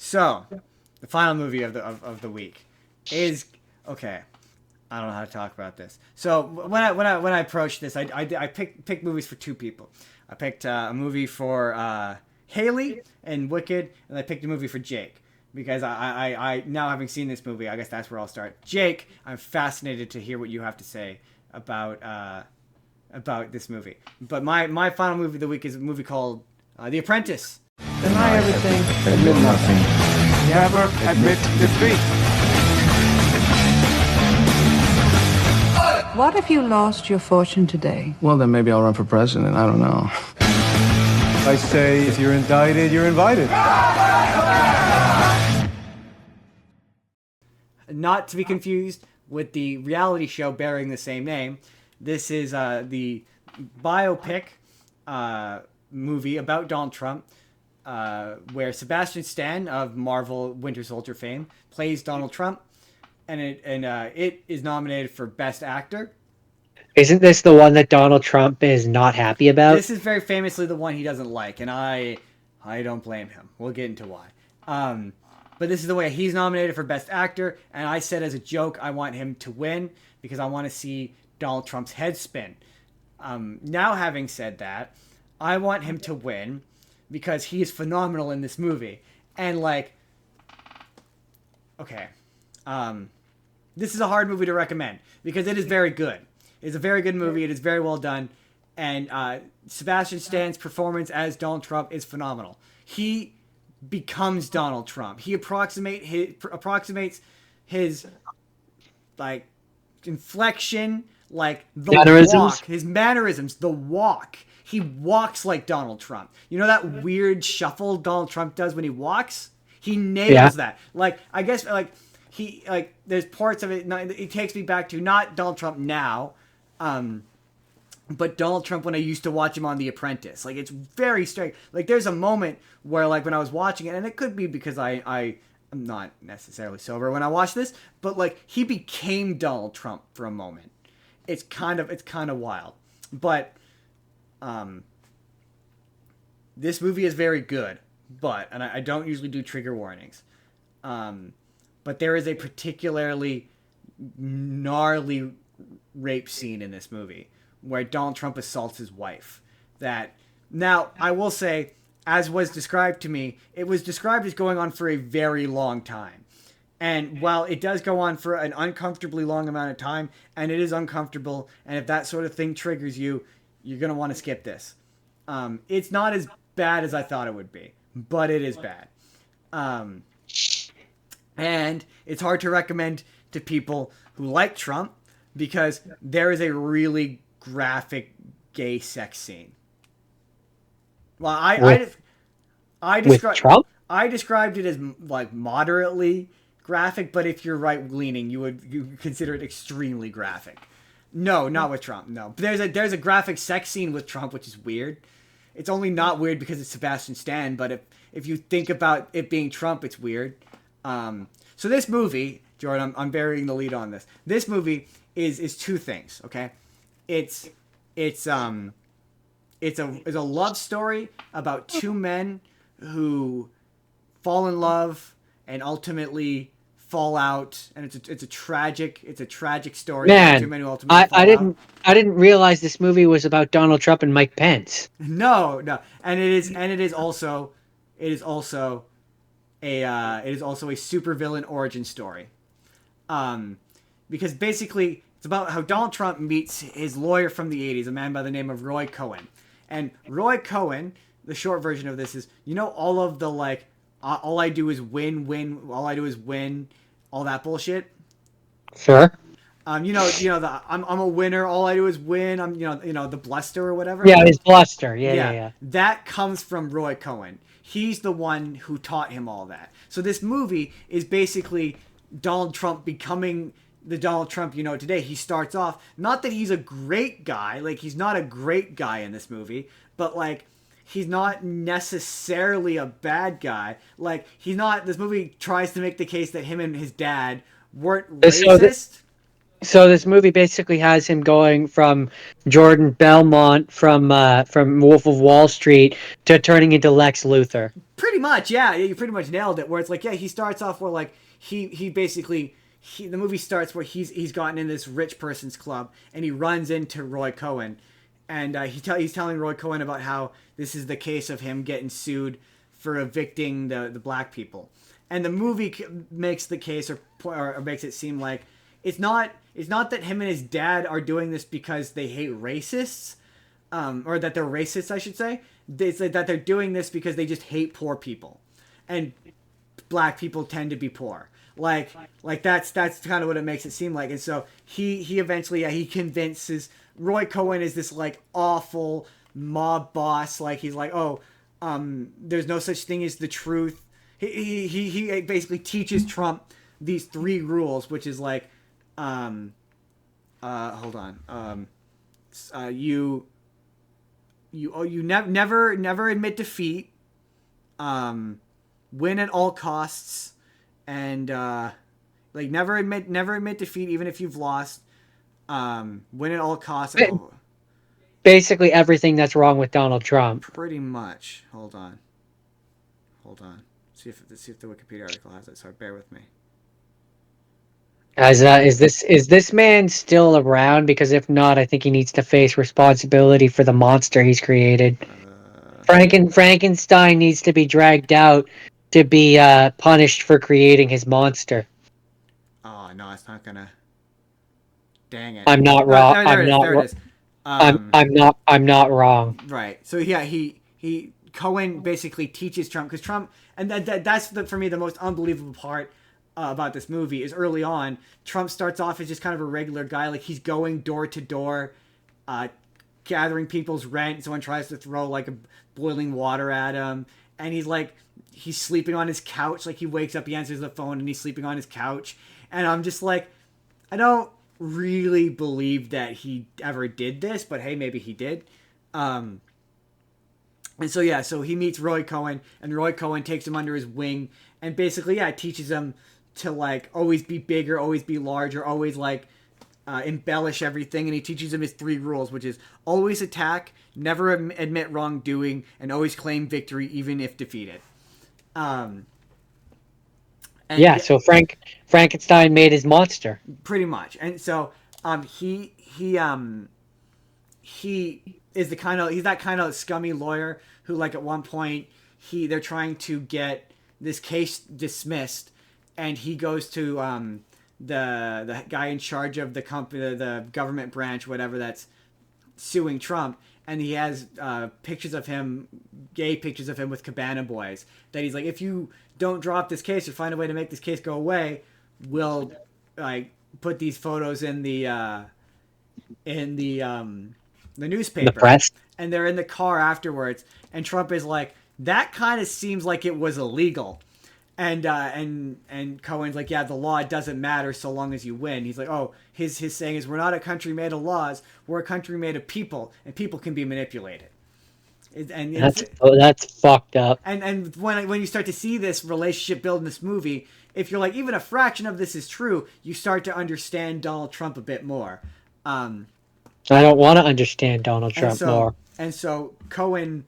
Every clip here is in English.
So, the final movie of the week is okay. I don't know how to talk about this. So when I approached this, I picked movies for two people. I picked a movie for Haley and Wicked, and I picked a movie for Jake because I now having seen this movie, I guess that's where I'll start. Jake, I'm fascinated to hear what you have to say about this movie. But my final movie of the week is a movie called The Apprentice. Deny everything, admit nothing. Never admit defeat. What if you lost your fortune today? Well, then maybe I'll run for president. I don't know. I say, if you're indicted, you're invited. Not to be confused with the reality show bearing the same name. This is the biopic movie about Donald Trump, where Sebastian Stan of Marvel Winter Soldier fame plays Donald Trump, and it is nominated for Best Actor. Isn't this the one that Donald Trump is not happy about? This is very famously the one he doesn't like, and I don't blame him. We'll get into why. But this is the way he's nominated for Best Actor, and I said as a joke I want him to win because I want to see Donald Trump's head spin. Now having said that, I want him to win because he is phenomenal in this movie. And okay, this is a hard movie to recommend because it is very good. It's a very good movie. It is very well done. And Sebastian Stan's performance as Donald Trump is phenomenal. He becomes Donald Trump. He approximates his inflection, the mannerisms. walk, his mannerisms, the walk. He walks like Donald Trump. You know that weird shuffle Donald Trump does when he walks? He nails that. I guess he there's parts of it. It takes me back to not Donald Trump now, but Donald Trump when I used to watch him on The Apprentice. It's very straight. There's a moment where when I was watching it, and it could be because I'm not necessarily sober when I watched this, but he became Donald Trump for a moment. It's kind of wild, but this movie is very good. And I don't usually do trigger warnings, but there is a particularly gnarly rape scene in this movie where Donald Trump assaults his wife. Now, I will say, as was described to me, it was described as going on for a very long time. And while it does go on for an uncomfortably long amount of time, and it is uncomfortable, and if that sort of thing triggers you, you're going to want to skip this. It's not as bad as I thought it would be, but it is bad. And it's hard to recommend to people who like Trump because there is a really graphic gay sex scene. Well, I described it as moderately graphic, but if you're right leaning, you would consider it extremely graphic. No, not with Trump. No, there's a graphic sex scene with Trump, which is weird. It's only not weird because it's Sebastian Stan, but if you think about it being Trump, it's weird. So this movie, Jordan, I'm burying the lead on this. This movie is two things. Okay, it's a love story about two men who fall in love and ultimately fall out, and it's a tragic story. Man, two men who ultimately fall out. I didn't realize this movie was about Donald Trump and Mike Pence. No, and it is also a supervillain origin story, because basically it's about how Donald Trump meets his lawyer from the 80s, a man by the name of Roy Cohen. And Roy Cohen, the short version of this is, all of the all I do is win, all I do is win, all that bullshit. Sure. I'm a winner, all I do is win. I'm the bluster or whatever. Yeah, his bluster. Yeah. That comes from Roy Cohen. He's the one who taught him all that. So this movie is basically Donald Trump becoming the Donald Trump today. He starts off, not that he's a great guy, he's not a great guy in this movie, but he's not necessarily a bad guy. This movie tries to make the case that him and his dad weren't racist. So this movie basically has him going from Jordan Belmont from Wolf of Wall Street to turning into Lex Luthor. Pretty much, yeah. You pretty much nailed it. Where it's like, yeah, he starts off where like he basically the movie starts where he's gotten in this rich person's club and he runs into Roy Cohen, and he's telling Roy Cohen about how this is the case of him getting sued for evicting the black people, and the movie makes the case or makes it seem like it's not that him and his dad are doing this because they hate racists, or that they're racist, I should say. They say that they're doing this because they just hate poor people, and black people tend to be poor. Like that's kind of what it makes it seem like. And so he eventually he convinces Roy Cohen is this like awful mob boss. Like he's like, oh, there's no such thing as the truth. He basically teaches Trump these 3 rules, which is like, hold on, you never admit defeat, win at all costs, and like never admit defeat even if you've lost, win at all costs. Basically everything that's wrong with Donald Trump. Pretty much. Hold on. See if the Wikipedia article has it. Sorry, bear with me. As is this man still around? Because if not, I think he needs to face responsibility for the monster he's created. Frankenstein needs to be dragged out to be punished for creating his monster. Oh no, it's not gonna. Dang it! I'm not wrong. There it is. I'm not wrong. Right. So yeah, he Cohen basically teaches Trump, because Trump, and that's for me the most unbelievable part about this movie is early on. Trump starts off as just kind of a regular guy, like he's going door to door, gathering people's rent. Someone tries to throw like a boiling water at him, and he's sleeping on his couch. Like he wakes up, he answers the phone, and he's sleeping on his couch. And I'm just like, I don't really believe that he ever did this, but hey, maybe he did. And so yeah, so he meets Roy Cohen, and Roy Cohen takes him under his wing, and basically teaches him to like always be bigger, always be larger, always like embellish everything. And he teaches him his 3 rules, which is always attack, never admit wrongdoing, and always claim victory even if defeated. So Frankenstein made his monster. Pretty much. And so he is he's that kind of scummy lawyer who, like, at one point they're trying to get this case dismissed, and he goes to the guy in charge of the company, the government branch, whatever, that's suing Trump, and he has pictures of him, gay pictures of him with Cabana Boys, that he's like, if you don't drop this case or find a way to make this case go away, we'll like put these photos in the newspaper. The press. And they're in the car afterwards, and Trump is like, that kind of seems like it was illegal. And Cohen's like, yeah, the law doesn't matter so long as you win. He's like, oh, his saying is, we're not a country made of laws, we're a country made of people, and people can be manipulated. That's fucked up. And when you start to see this relationship build in this movie, if you're like, even a fraction of this is true, you start to understand Donald Trump a bit more. I don't want to understand Donald Trump more. And so Cohen,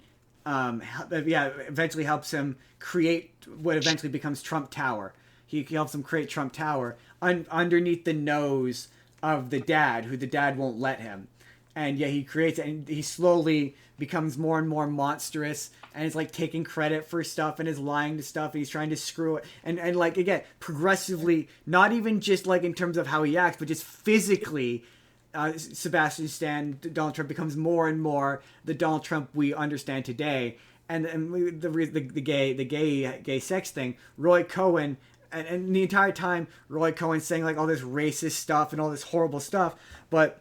eventually helps him create what eventually becomes Trump Tower. He helps him create Trump Tower underneath the nose of the dad, who the dad won't let him. And he creates it, and he slowly becomes more and more monstrous, and is like taking credit for stuff and is lying to stuff, and he's trying to screw it. And like, again, progressively, not even just like in terms of how he acts, but just physically, Sebastian Stan, Donald Trump, becomes more and more the Donald Trump we understand today. And the gay sex thing, Roy Cohen, and the entire time Roy Cohen's saying like all this racist stuff and all this horrible stuff, but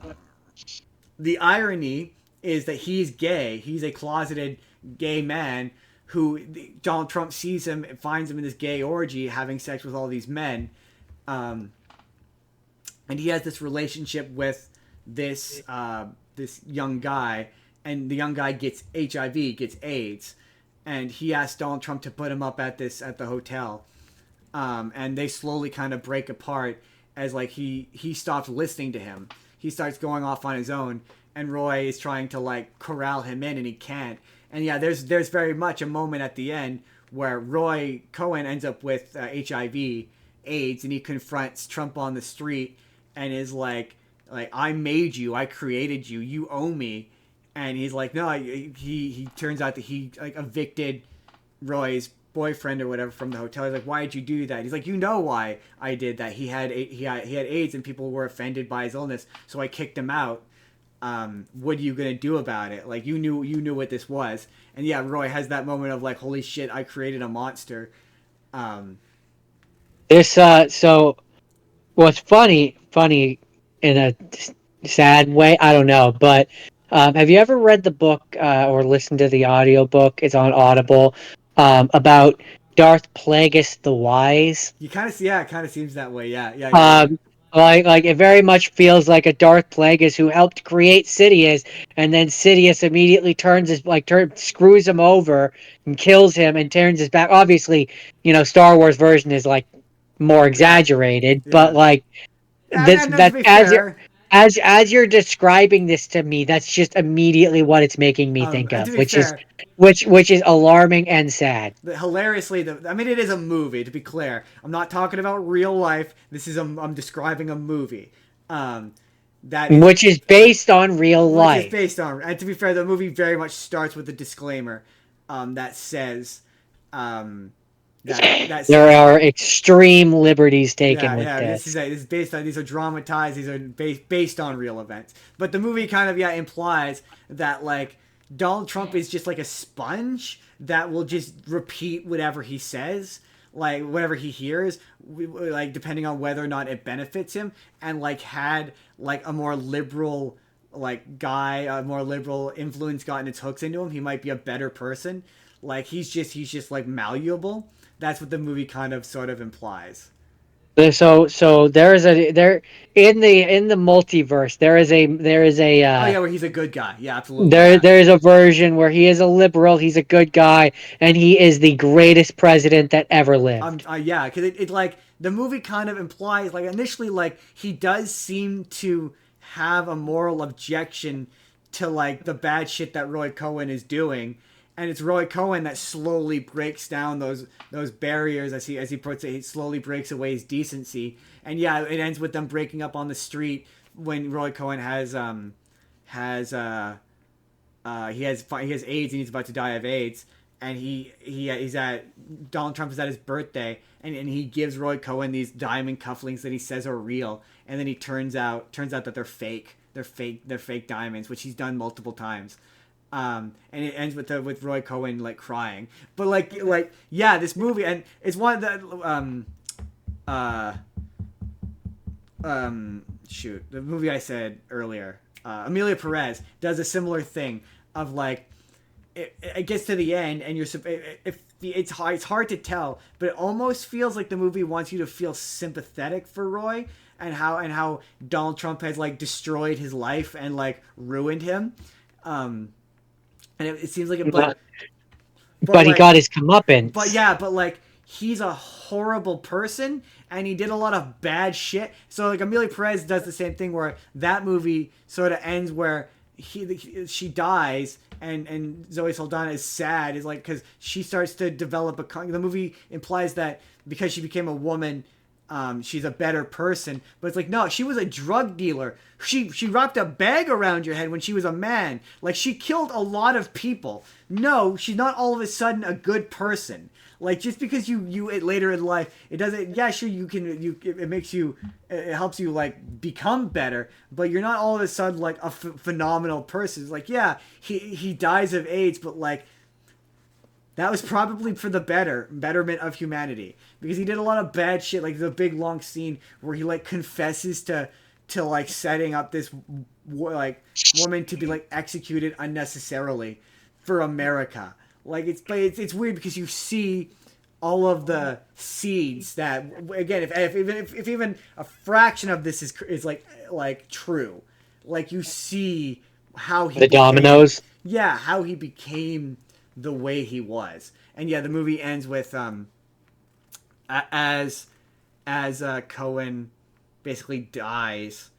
the irony is that he's gay. He's a closeted gay man who Donald Trump sees him and finds him in this gay orgy having sex with all these men, and he has this relationship with this young guy, and the young guy gets HIV, gets AIDS, and he asks Donald Trump to put him up at the hotel, and they slowly kind of break apart. as like he stops listening to him. He starts going off on his own, and Roy is trying to like corral him in, and he can't. And yeah, there's very much a moment at the end where Roy Cohen ends up with HIV, AIDS, and he confronts Trump on the street and is like I made you, I created you, you owe me. And he's like, no, he turns out that he like evicted Roy's boyfriend or whatever from the hotel. He's like, why did you do that? He's like, you know why I did that. He had AIDS and people were offended by his illness, so I kicked him out. What are you gonna do about it? Like, you knew what this was. And yeah, Roy has that moment of like, holy shit, I created a monster. So what's funny in a sad way, I don't know, but have you ever read the book or listened to the audiobook? It's on Audible, about Darth Plagueis the Wise. You kind of see, yeah, it kind of seems that way. Yeah, yeah, Like it very much feels like a Darth Plagueis who helped create Sidious, and then Sidious immediately screws him over and kills him and turns his back. Obviously, Star Wars version is like more exaggerated, but yeah. like And to be fair, as you're describing this to me, that's just immediately what it's making me think and of, to be which fair, is alarming and sad. hilariously, I mean, it is a movie. To be clear, I'm not talking about real life. I'm describing a movie. Which is based on real life. Which is based on, and to be fair, the movie very much starts with a disclaimer, that says, that there are extreme liberties taken with this. This is based on, these are dramatized, these are based on real events. But the movie kind of implies that like Donald Trump is just like a sponge that will just repeat whatever he says, like whatever he hears, like depending on whether or not it benefits him, and like had like a more liberal a more liberal influence gotten its hooks into him, he might be a better person. Like he's just like malleable. That's what the movie kind of sort of implies. So there in the multiverse there is a oh yeah, where he's a good guy. Yeah, absolutely. There is a version where he is a liberal, he's a good guy, and he is the greatest president that ever lived. Yeah, because it like the movie kind of implies like initially like he does seem to have a moral objection to like the bad shit that Roy Cohen is doing. And it's Roy Cohen that slowly breaks down those barriers, as he puts it. He slowly breaks away his decency, and yeah, it ends with them breaking up on the street when Roy Cohen has AIDS and he's about to die of AIDS, and he's at Donald Trump is at his birthday, and he gives Roy Cohen these diamond cufflinks that he says are real, and then he turns out that they're fake. They're fake diamonds, which he's done multiple times. And it ends with Roy Cohen like crying, but like yeah, this movie, and it's one that shoot, the movie I said earlier, Amelia Perez does a similar thing of like it gets to the end and it's hard to tell, but it almost feels like the movie wants you to feel sympathetic for Roy and how Donald Trump has like destroyed his life and like ruined him. And it seems like it, but like, he got his comeuppance. But yeah, but like he's a horrible person and he did a lot of bad shit. So like Amelia Perez does the same thing where that movie sort of ends where she dies and Zoe Saldana is sad, is like because she starts to develop the movie implies that because she became a woman, she's a better person, but it's like no, she was a drug dealer. She wrapped a bag around your head when she was a man. Like she killed a lot of people. No, she's not all of a sudden a good person. Like just because you later in life, it doesn't. Yeah, sure it helps you like become better, but you're not all of a sudden like a phenomenal person. It's like yeah, he dies of AIDS, but like that was probably for the betterment of humanity, because he did a lot of bad shit, like the big long scene where he like confesses to like setting up this like woman to be like executed unnecessarily for America. Like it's weird because you see all of the seeds that again if even a fraction of this is like true, like you see how he dominoes. Yeah, how he became the way he was. And yeah, the movie ends with as Cohen basically dies.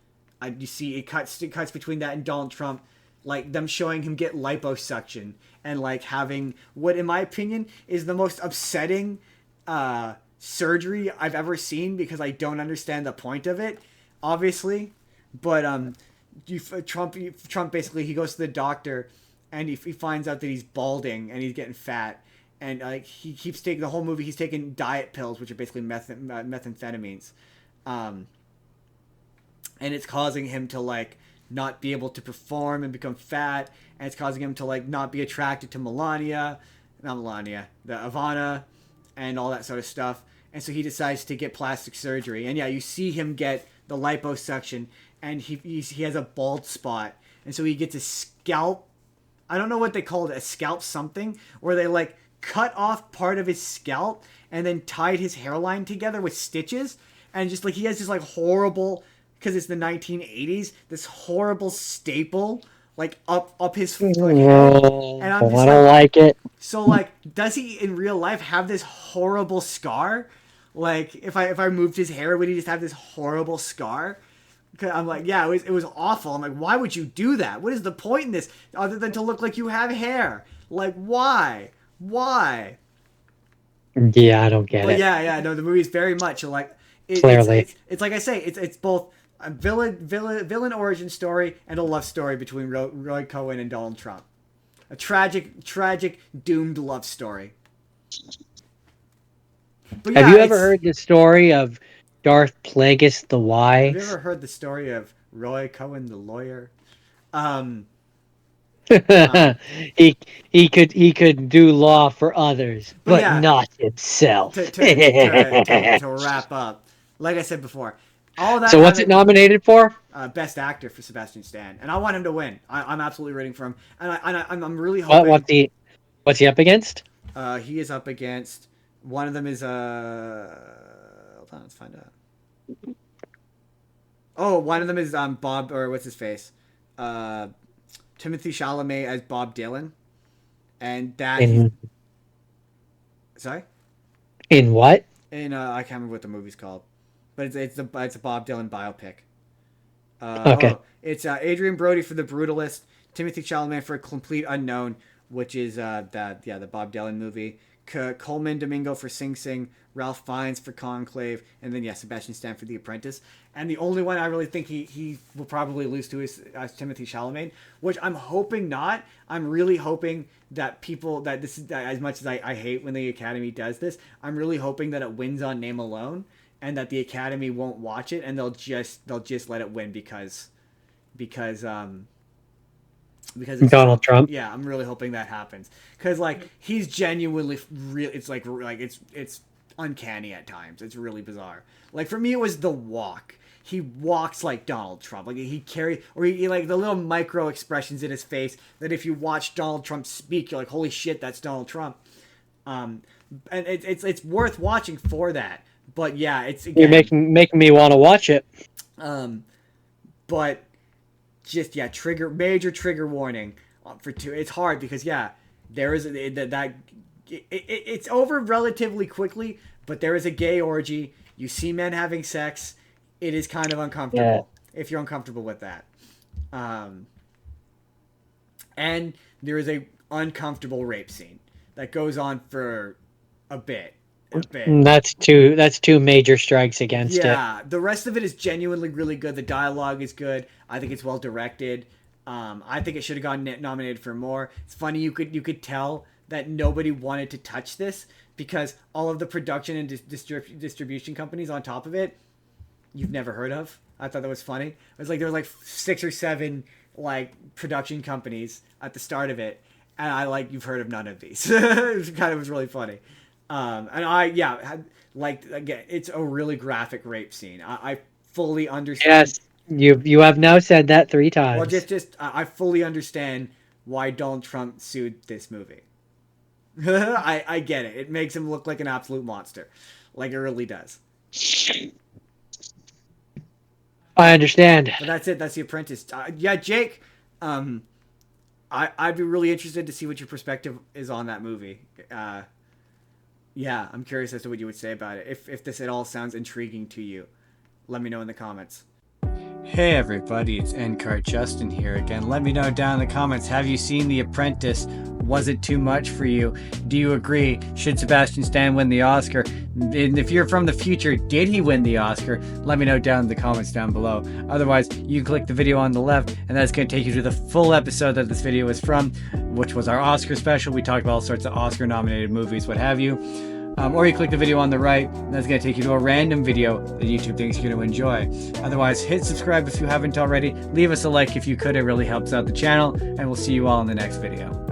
You see it cuts between that and Donald Trump, like them showing him get liposuction and like having what, in my opinion, is the most upsetting surgery I've ever seen, because I don't understand the point of it, obviously. But Trump basically, he goes to the doctor and he finds out that he's balding and he's getting fat, and like he keeps taking the whole movie. He's taking diet pills, which are basically methamphetamines, and it's causing him to like not be able to perform and become fat, and it's causing him to like not be attracted to Ivana, and all that sort of stuff. And so he decides to get plastic surgery, and yeah, you see him get the liposuction, and he has a bald spot, and so he gets a scalp. I don't know what they call it, a scalp something, where they like cut off part of his scalp and then tied his hairline together with stitches, and just like he has this like horrible, because it's the 1980s, this horrible staple like up his head. And I'm just I don't like it. So like, does he in real life have this horrible scar? Like, if I removed his hair, would he just have this horrible scar? I'm like, yeah, it was awful. I'm like, why would you do that? What is the point in this other than to look like you have hair? Like, why? Yeah, I don't get But it. yeah, no, the movie's very much like Clearly. it's like I say, it's both a villain origin story and a love story between Roy Cohen and Donald Trump. A tragic doomed love story. But yeah, Have you ever heard the story of Darth Plagueis the Wise? Have you ever heard the story of Roy Cohen the lawyer? He could do law for others, but yeah, not himself. to wrap up, like I said before, all that. So what's it nominated for? Best actor for Sebastian Stan, and I want him to win. I'm absolutely rooting for him, and I'm really hoping. What's he up against? He is up against. One of them is hold on, let's find out. Oh, one of them is Bob, or what's his face, Timothy Chalamet as Bob Dylan, and that. Sorry. In what? I can't remember what the movie's called, but it's a Bob Dylan biopic. Okay. It's Adrian Brody for The Brutalist, Timothy Chalamet for A Complete Unknown, which is the Bob Dylan movie. Coleman Domingo for Sing Sing, Ralph Fiennes for Conclave, and then Sebastian Stan for The Apprentice. And the only one I really think he will probably lose to is Timothy Chalamet, which I'm hoping not. I'm really hoping that as much as I hate when the Academy does this, I'm really hoping that it wins on name alone, and that the Academy won't watch it, and they'll just let it win because it's Donald Trump. Yeah, I'm really hoping that happens, because like he's genuinely real. It's like it's uncanny at times. It's really bizarre. Like for me, it was The Walk. He walks like Donald Trump. Like he like the little micro expressions in his face that if you watch Donald Trump speak, you're like, holy shit, that's Donald Trump. And it's worth watching for that. But yeah, it's again, you're making me want to watch it. But just major trigger warning for two. It's hard because there is it's over relatively quickly, but there is a gay orgy. You see men having sex. It is kind of uncomfortable if you're uncomfortable with that. And there is a uncomfortable rape scene that goes on for a bit. That's two major strikes against it. Yeah, the rest of it is genuinely really good. The dialogue is good. I think it's well directed. I think it should have gotten nominated for more. It's funny, you could tell that nobody wanted to touch this because all of the production and distribution companies on top of it, you've never heard of. I thought that was funny. It was like there was like 6 or 7 like production companies at the start of it, and you've heard of none of these. It was really funny. And again, it's a really graphic rape scene. I fully understand. Yes, you have now said that 3 times. Well, I fully understand why Donald Trump sued this movie. I get it. It makes him look like an absolute monster, like it really does. I understand. But that's it. That's The Apprentice. Jake. I'd be really interested to see what your perspective is on that movie. I'm curious as to what you would say about it. If this at all sounds intriguing to you. Let me know in the comments. Hey everybody, it's NCART Justin here again. Let me know down in the comments, have you seen The Apprentice? Was it too much for you? Do you agree? Should Sebastian Stan win the Oscar? And if you're from the future, did he win the Oscar? Let me know down in the comments down below. Otherwise, you can click the video on the left, and that's going to take you to the full episode that this video is from, which was our Oscar special. We talked about all sorts of Oscar-nominated movies, what have you. Or you click the video on the right, and that's going to take you to a random video that YouTube thinks you're going to enjoy. Otherwise, hit subscribe if you haven't already. Leave us a like if you could, it really helps out the channel, and we'll see you all in the next video.